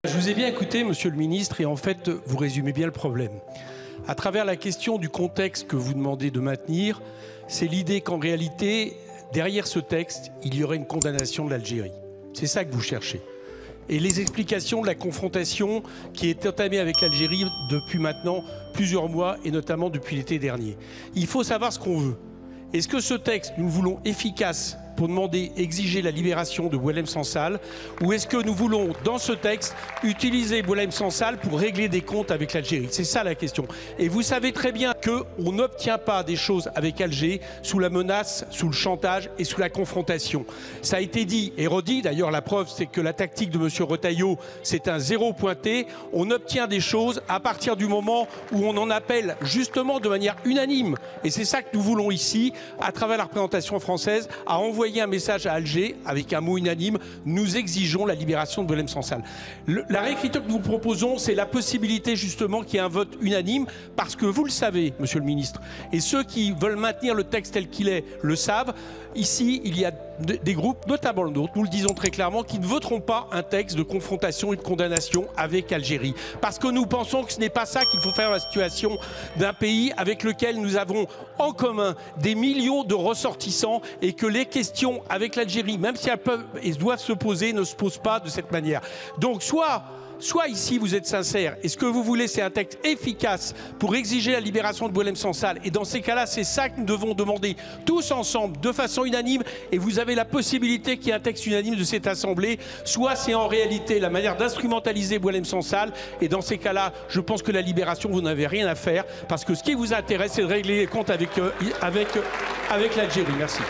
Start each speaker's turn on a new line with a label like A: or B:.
A: Je vous ai bien écouté, Monsieur le Ministre, et en fait, vous résumez bien le problème. À travers la question du contexte que vous demandez de maintenir, c'est l'idée qu'en réalité, derrière ce texte, il y aurait une condamnation de l'Algérie. C'est ça que vous cherchez. Et les explications de la confrontation qui est entamée avec l'Algérie depuis maintenant plusieurs mois, et notamment depuis l'été dernier. Il faut savoir ce qu'on veut. Est-ce que ce texte, nous le voulons efficace pour demander, exiger la libération de Boualem Sansal, ou est-ce que nous voulons, dans ce texte, utiliser Boualem Sansal pour régler des comptes avec l'Algérie? C'est ça la question. Et vous savez très bien qu'on n'obtient pas des choses avec Alger sous la menace, sous le chantage et sous la confrontation. Ça a été dit et redit, d'ailleurs la preuve c'est que la tactique de M. Retailleau, c'est un zéro pointé. On obtient des choses à partir du moment où on en appelle justement de manière unanime. Et c'est ça que nous voulons ici, à travers la représentation française, à envoyer un message à Alger avec un mot unanime: nous exigeons la libération de Boualem Sansal. La réécriture que nous proposons, c'est la possibilité justement qu'il y ait un vote unanime, parce que vous le savez, Monsieur le Ministre, et ceux qui veulent maintenir le texte tel qu'il est le savent. Ici, il y a des groupes, notamment le nôtre, nous le disons très clairement, qui ne voteront pas un texte de confrontation et de condamnation avec Algérie. Parce que nous pensons que ce n'est pas ça qu'il faut faire dans la situation d'un pays avec lequel nous avons en commun des millions de ressortissants, et que les questions avec l'Algérie, même si elles peuvent et doivent se poser, ne se posent pas de cette manière. Donc soit ici vous êtes sincère, et ce que vous voulez c'est un texte efficace pour exiger la libération de Boualem Sansal, et dans ces cas-là c'est ça que nous devons demander tous ensemble de façon unanime, et vous avez la possibilité qu'il y ait un texte unanime de cette Assemblée, soit c'est en réalité la manière d'instrumentaliser Boualem Sansal, et dans ces cas-là je pense que la libération vous n'avez rien à faire, parce que ce qui vous intéresse c'est de régler les comptes avec l'Algérie. Merci.